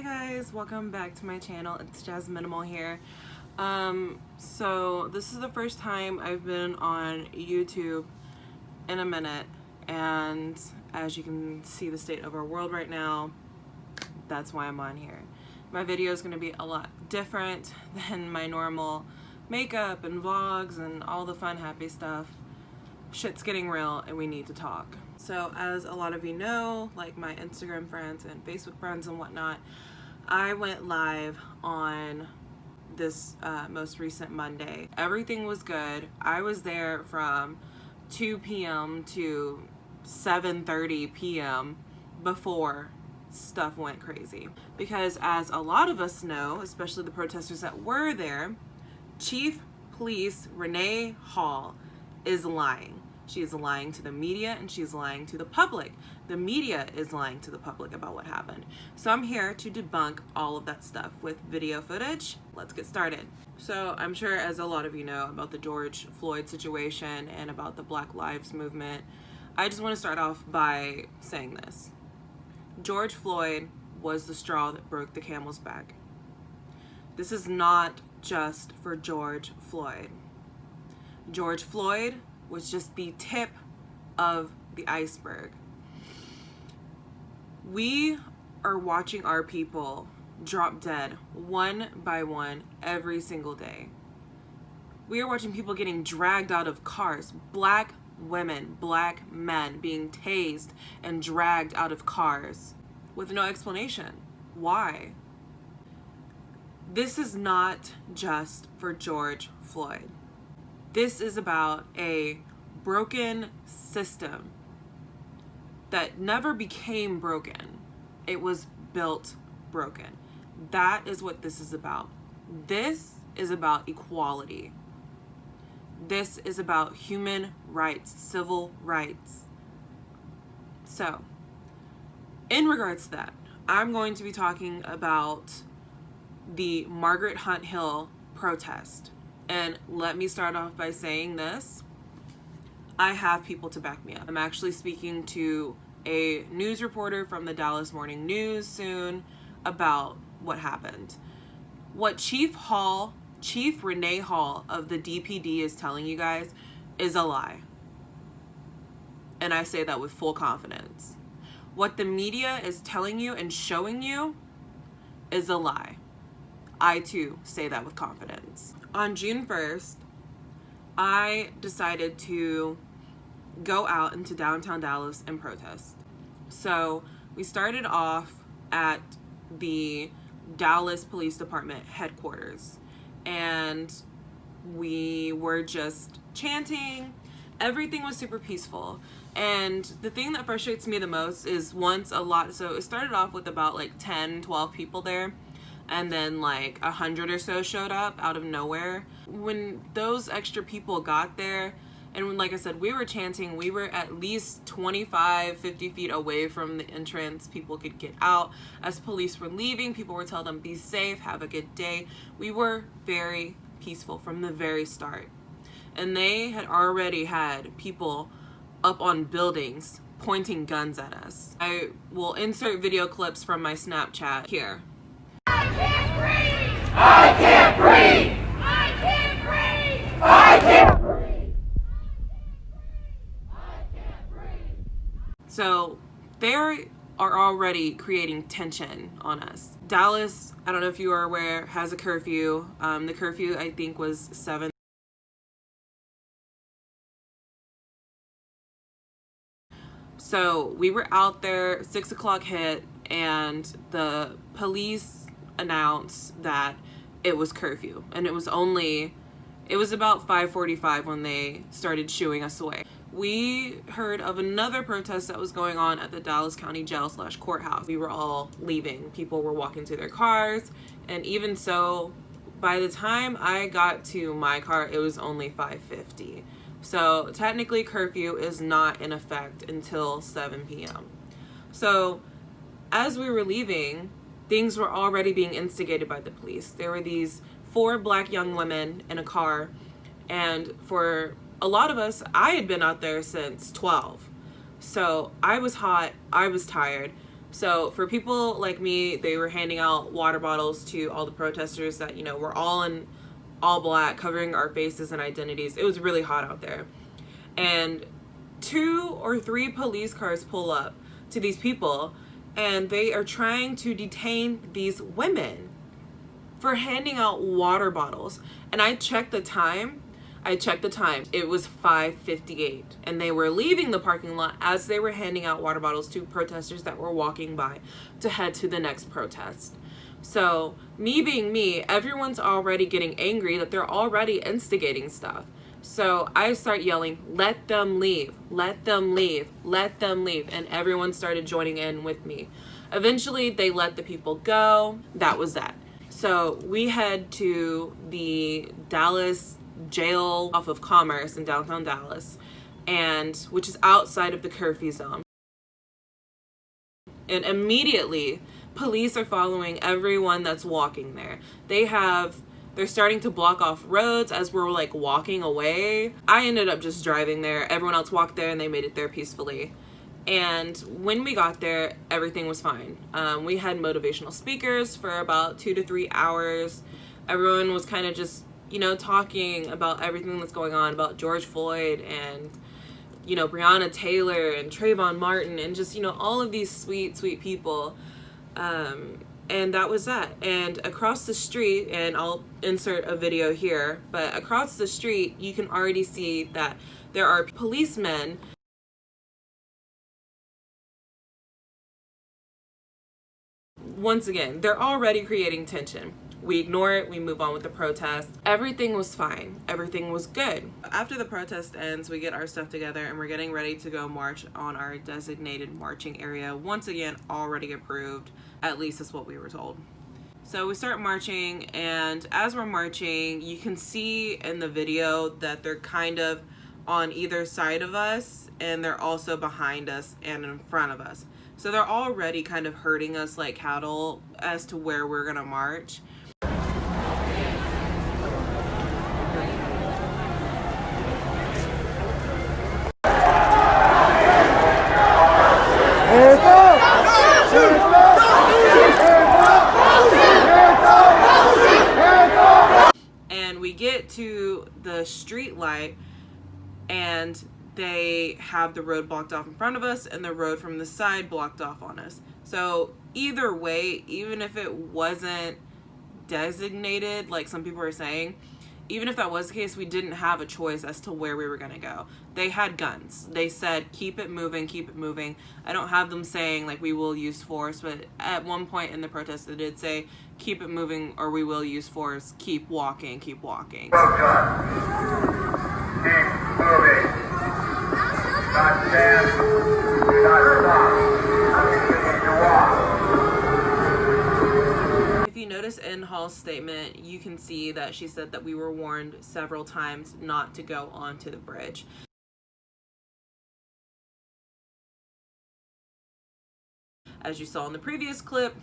guys, welcome back to my channel. It's Jazz Minimal here. So this is the first time I've been on YouTube in a minute, and as you can see the state of our world right now, that's why I'm on here. My video is going to be a lot different than my normal makeup and vlogs and all the fun happy stuff. Shit's getting real and we need to talk. So as a lot of you know, like my Instagram friends and Facebook friends and whatnot, I went live on this most recent Monday. Everything was good. I was there from 2 p.m. to 7:30 p.m. before stuff went crazy. Because as a lot of us know, especially the protesters that were there, Chief Police Renee Hall is lying. She is lying to the media and she's lying to the public. The media is lying to the public about what happened. So I'm here to debunk all of that stuff with video footage. Let's get started. So I'm sure, as a lot of you know, about the George Floyd situation and about the Black Lives Movement, I just want to start off by saying this. George Floyd was the straw that broke the camel's back. This is not just for George Floyd. George Floyd was just the tip of the iceberg. We are watching our people drop dead one by one every single day. We are watching people getting dragged out of cars. Black women, black men being tased and dragged out of cars with no explanation. Why? This is not just for George Floyd. This is about a broken system that never became broken. It was built broken. That is what this is about. This is about equality. This is about human rights, civil rights. So, in regards to that, I'm going to be talking about the Margaret Hunt Hill protest. And let me start off by saying this. I have people to back me up. I'm actually speaking to a news reporter from the Dallas Morning News soon about what happened. What Chief Renee Hall of the DPD is telling you guys is a lie. And I say that with full confidence. What the media is telling you and showing you is a lie. I too say that with confidence. On June 1st, I decided to go out into downtown Dallas and protest. So we started off at the Dallas Police Department headquarters, and we were just chanting. Everything was super peaceful. And the thing that frustrates me the most is so it started off with about like 10, 12 people there. And then like 100 or so showed up out of nowhere. When those extra people got there, and when, like I said, we were chanting, we were at least 25, 50 feet away from the entrance. People could get out. As police were leaving, people were telling them, be safe, have a good day. We were very peaceful from the very start. And they had already had people up on buildings pointing guns at us. I will insert video clips from my Snapchat here. I can't breathe! I can't breathe! I can't breathe! I can't breathe! I can't breathe! So they are already creating tension on us. Dallas, I don't know if you are aware, has a curfew. The curfew, I think, was 7. So we were out there, 6 o'clock hit, and the police announced that it was curfew. And it was about 5:45 when they started shooing us away. We heard of another protest that was going on at the Dallas County Jail / courthouse. We were all leaving. People were walking to their cars. And even so, by the time I got to my car, it was only 5:50. So technically curfew is not in effect until 7 p.m. So as we were leaving, things were already being instigated by the police. There were these 4 black young women in a car, and for a lot of us, I had been out there since 12. So I was hot, I was tired. So for people like me, they were handing out water bottles to all the protesters that, you know, were all in all black, covering our faces and identities. It was really hot out there. And 2 or 3 police cars pull up to these people, and they are trying to detain these women for handing out water bottles. And I checked the time. It was 5:58, and they were leaving the parking lot as they were handing out water bottles to protesters that were walking by to head to the next protest. So me being me, everyone's already getting angry that they're already instigating stuff. So I start yelling, let them leave, let them leave, let them leave. And everyone started joining in with me. Eventually they let the people go. That was that. So we head to the Dallas jail off of Commerce in downtown Dallas, and which is outside of the curfew zone. And immediately police are following everyone that's walking there. They're starting to block off roads as we're like walking away. I ended up just driving there. Everyone else walked there and they made it there peacefully. And when we got there, everything was fine. We had motivational speakers for about 2 to 3 hours. Everyone was kind of just, you know, talking about everything that's going on, about George Floyd and, you know, Breonna Taylor and Trayvon Martin and just, you know, all of these sweet, sweet people. And that was that. And across the street, and I'll insert a video here, but across the street, you can already see that there are policemen. Once again, they're already creating tension. We ignore it, we move on with the protest. Everything was fine, everything was good. After the protest ends, we get our stuff together and we're getting ready to go march on our designated marching area. Once again, already approved, at least that's what we were told. So we start marching, and as we're marching, you can see in the video that they're kind of on either side of us, and they're also behind us and in front of us. So they're already kind of herding us like cattle as to where we're gonna march. And we get to the street light, and they have the road blocked off in front of us and the road from the side blocked off on us. So either way, even if it wasn't designated, like some people are saying, even if that was the case, we didn't have a choice as to where we were gonna go. They had guns. They said, keep it moving, keep it moving. I don't have them saying like we will use force, but at one point in the protest they did say, keep it moving or we will use force, keep walking, keep walking. Well done. Keep moving. Not stand, do not stop. Continue to walk. If you notice in Hall's statement, you can see that she said that we were warned several times not to go onto the bridge. As you saw in the previous clip,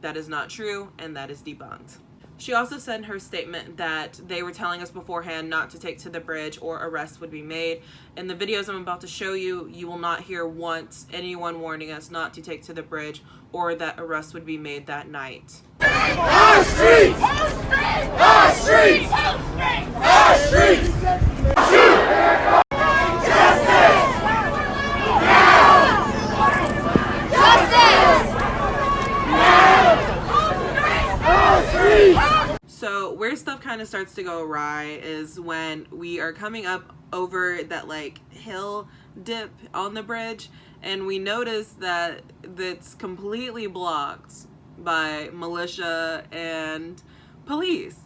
that is not true, and that is debunked. She also said in her statement that they were telling us beforehand not to take to the bridge or arrests would be made. In the videos I'm about to show you, you will not hear once anyone warning us not to take to the bridge or that arrests would be made that night. Our streets! Our streets! Our streets! Justice! Now! Justice! Now! Our streets! So where stuff kind of starts to go awry is when we are coming up over that like hill dip on the bridge, and we notice that it's completely blocked by militia and police.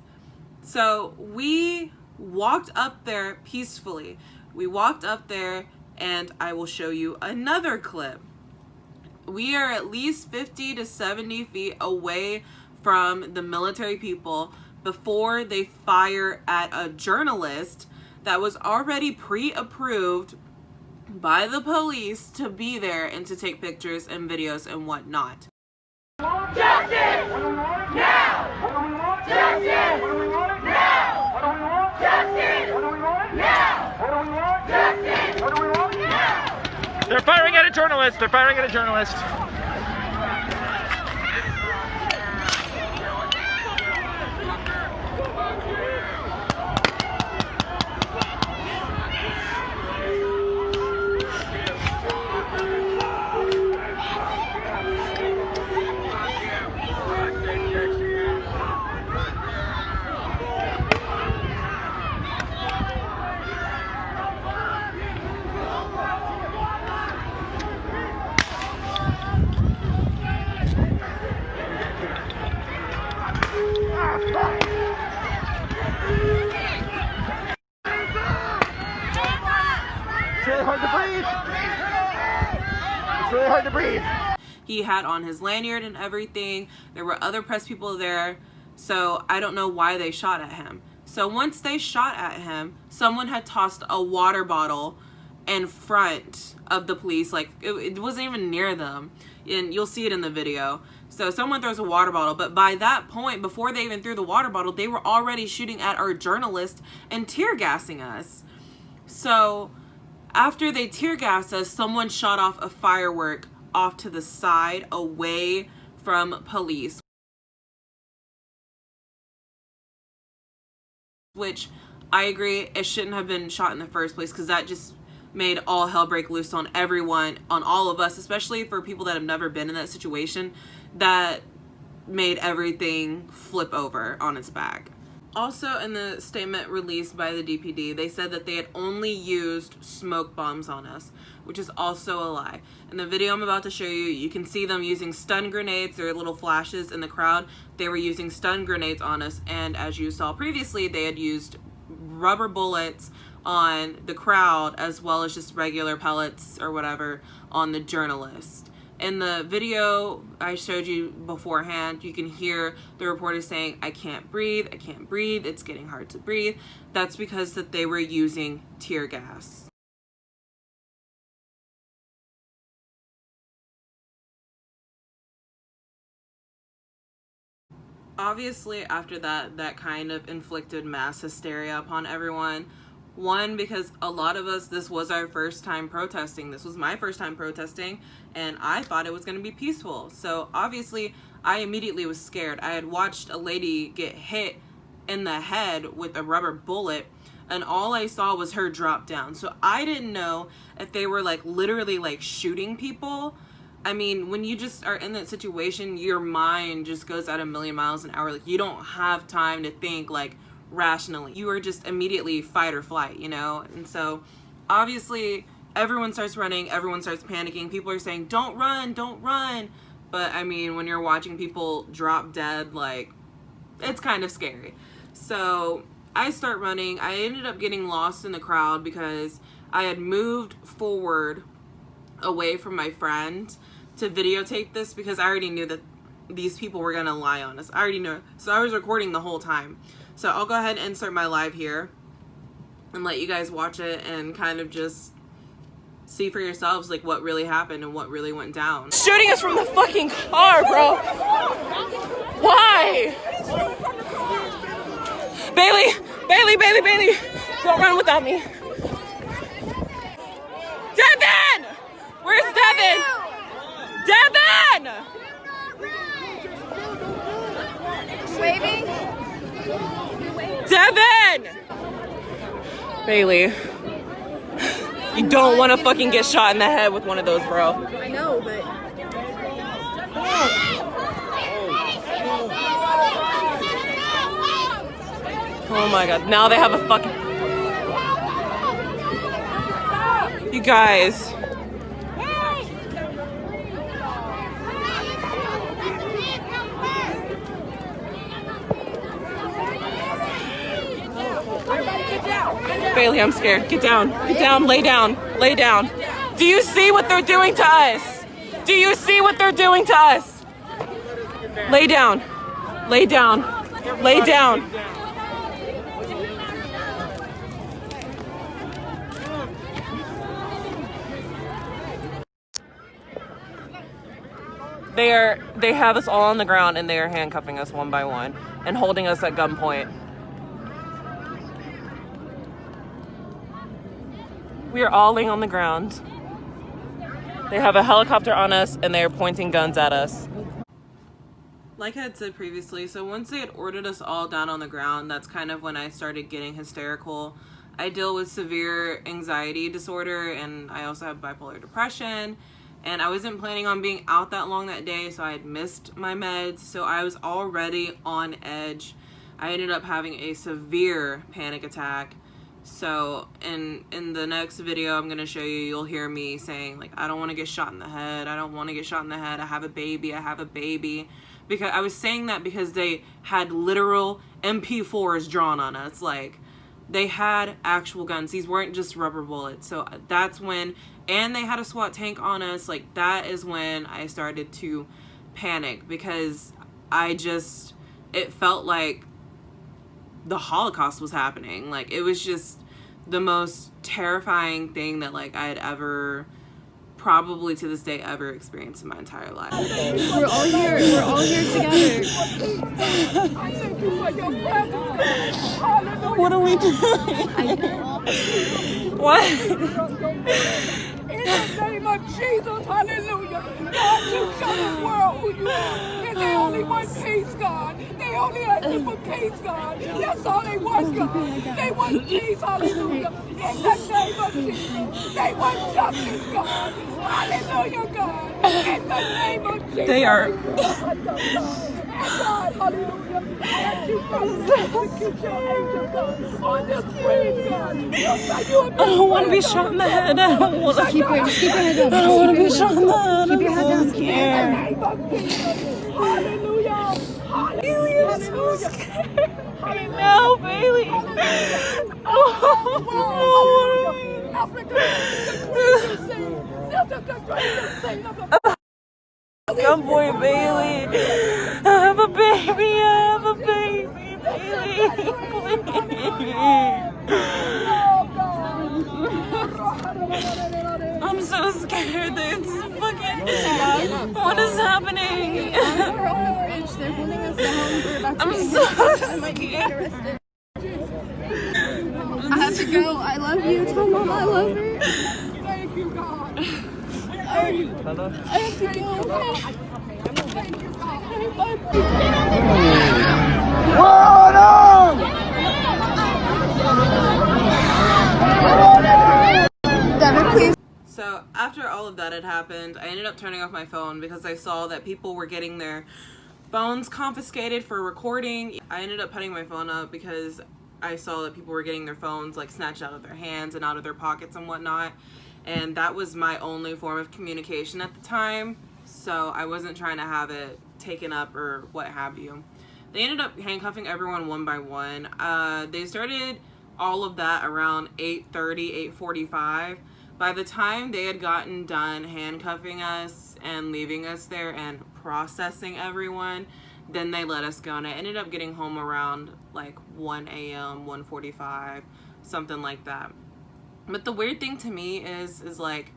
So we walked up there peacefully. We walked up there, and I will show you another clip. We are at least 50 to 70 feet away from the military people before they fire at a journalist that was already pre-approved by the police to be there and to take pictures and videos and whatnot. Justice! Now! Justice! Now! Justice! Now! Justice! Now! They're firing at a journalist. They're firing at a journalist. He had on his lanyard and everything. There were other press people there. So I don't know why they shot at him. So once they shot at him, someone had tossed a water bottle in front of the police. Like, it wasn't even near them. And you'll see it in the video. So someone throws a water bottle, but by that point, before they even threw the water bottle, they were already shooting at our journalist and tear gassing us. So after they tear gassed us, someone shot off a firework off to the side away from police, which I agree, it shouldn't have been shot in the first place, because that just made all hell break loose on everyone, on all of us, especially for people that have never been in that situation. That made everything flip over on its back. Also, in the statement released by the DPD, they said that they had only used smoke bombs on us, which is also a lie. In the video I'm about to show you, you can see them using stun grenades. There are little flashes in the crowd. They were using stun grenades on us, and as you saw previously, they had used rubber bullets on the crowd, as well as just regular pellets or whatever on the journalist. In the video I showed you beforehand, you can hear the reporter saying, I can't breathe, it's getting hard to breathe. That's because that they were using tear gas. Obviously, after that kind of inflicted mass hysteria upon everyone. One, because a lot of us, this was our first time protesting. This was my first time protesting, and I thought it was going to be peaceful. So obviously, I immediately was scared. I had watched a lady get hit in the head with a rubber bullet, and all I saw was her drop down. So I didn't know if they were like literally like shooting people. I mean, when you just are in that situation, your mind just goes at a million miles an hour. Like, you don't have time to think like rationally. You are just immediately fight or flight, you know? And so obviously everyone starts running, everyone starts panicking. People are saying, don't run, don't run. But I mean, when you're watching people drop dead, like, it's kind of scary. So I start running. I ended up getting lost in the crowd because I had moved forward away from my friend to videotape this, because I already knew that these people were gonna lie on us. I already knew. So I was recording the whole time. So I'll go ahead and insert my live here and let you guys watch it and kind of just see for yourselves like what really happened and what really went down. Shooting us from the fucking car, bro. Why? Bailey, don't run without me. Devin! Where's Devin? Devin! Waving? Devin! Bailey, you don't want to fucking get shot in the head with one of those, bro. I know, but... Oh my god, now they have a fucking... You guys. Bailey, I'm scared. Get down, lay down. Do you see what they're doing to us? Do you see what they're doing to us? Lay down. They have us all on the ground, and they are handcuffing us one by one and holding us at gunpoint. We are all laying on the ground. They have a helicopter on us, and they are pointing guns at us. Like I had said previously, so once they had ordered us all down on the ground, that's kind of when I started getting hysterical. I deal with severe anxiety disorder, and I also have bipolar depression, and I wasn't planning on being out that long that day, so I had missed my meds, so I was already on edge. I ended up having a severe panic attack. So in the next video I'm going to show you, you'll hear me saying, like, I don't want to get shot in the head. I have a baby. Because I was saying that because they had literal MP4s drawn on us. Like, they had actual guns. These weren't just rubber bullets. So that's when and they had a SWAT tank on us, like that is when I started to panic, because it felt like the Holocaust was happening. Like it was just the most terrifying thing that like I had ever, probably to this day, ever experienced in my entire life. We're all here together. What are we doing? What? In the name of Jesus, hallelujah. God, you show the world who you are. And they only want peace, God. They only ask you for peace, God. That's all they want, God. They want peace, hallelujah. In the name of Jesus. They want justice, God. Hallelujah, God. In the name of Jesus. They are. God, hallelujah. That you execute your angels, God, on this bridge, God. I don't want to be shot in the head. I don't want to. Keep your head down. I don't want to be shot in the head. Keep your head down. Hallelujah. Bailey, I'm so scared right now, Bailey. Come boy, Bailey. I have a baby. I have a baby, Bailey. I'm so scared. It's fucking. What is happening? We're on the bridge. They're holding us down. We're about to I'm get so hit. I might get arrested. I have to go. I love you. Tell Mama I love her. Thank you, God. I have to go. Thank you, God. Devin, please. So after all of that had happened, I ended up turning off my phone because I saw that people were getting their phones confiscated for recording. I ended up putting my phone up because I saw that people were getting their phones like snatched out of their hands and out of their pockets and whatnot. And that was my only form of communication at the time. So I wasn't trying to have it taken up or what have you. They ended up handcuffing everyone one by one. They started all of that around 8:30, 8:45. By the time they had gotten done handcuffing us and leaving us there and processing everyone, then they let us go. And I ended up getting home around like 1 a.m., 1:45, something like that. But the weird thing to me is like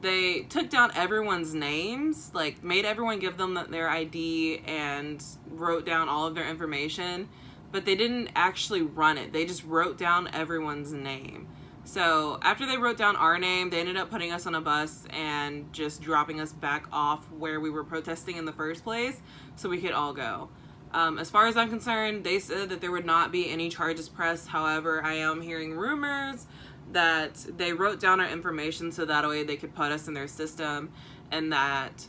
they took down everyone's names, like made everyone give them their ID and wrote down all of their information, but they didn't actually run it. They just wrote down everyone's name. So after they wrote down our name, they ended up putting us on a bus and just dropping us back off where we were protesting in the first place so we could all go. As far as I'm concerned, they said that there would not be any charges pressed. However, I am hearing rumors that they wrote down our information so that way they could put us in their system, and that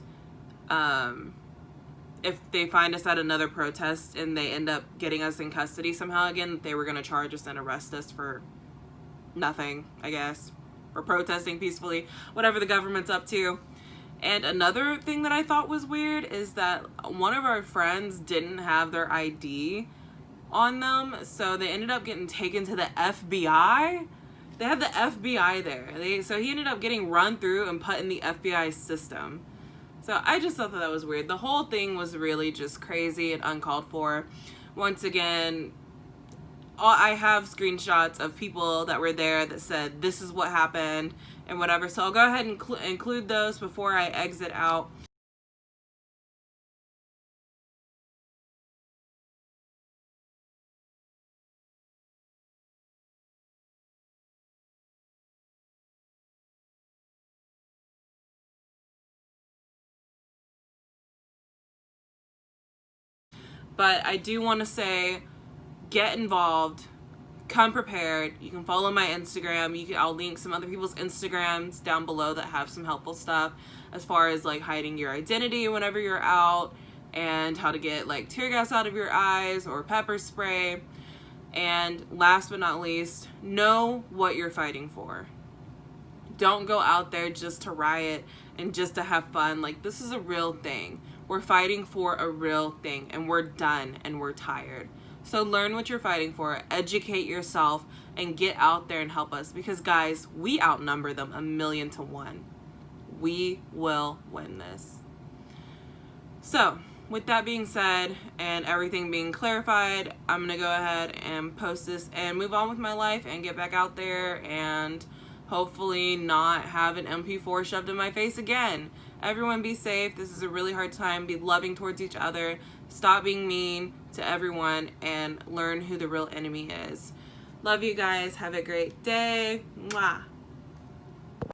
if they find us at another protest and they end up getting us in custody somehow again, they were going to charge us and arrest us for nothing, I guess, for protesting peacefully, whatever the government's up to. And another thing that I thought was weird is that one of our friends didn't have their ID on them, so they ended up getting taken to the FBI. They had the FBI there. So he ended up getting run through and put in the FBI system. So I just thought that was weird. The whole thing was really just crazy and uncalled for. Once again, I have screenshots of people that were there that said this is what happened and whatever. So I'll go ahead and include those before I exit out. But I do want to say, get involved, come prepared. You can follow my Instagram. I'll link some other people's Instagrams down below that have some helpful stuff as far as like hiding your identity whenever you're out, and how to get like tear gas out of your eyes or pepper spray. And last but not least, know what you're fighting for. Don't go out there just to riot and just to have fun. Like, this is a real thing. We're fighting for a real thing, and we're done and we're tired. So learn what you're fighting for, educate yourself, and get out there and help us. Because guys, we outnumber them 1,000,000 to 1. We will win this. So, with that being said, and everything being clarified, I'm going to go ahead and post this and move on with my life and get back out there and hopefully not have an MP4 shoved in my face again. Everyone be safe. This is a really hard time. Be loving towards each other. Stop being mean to everyone and learn who the real enemy is. Love you guys. Have a great day. Mwah.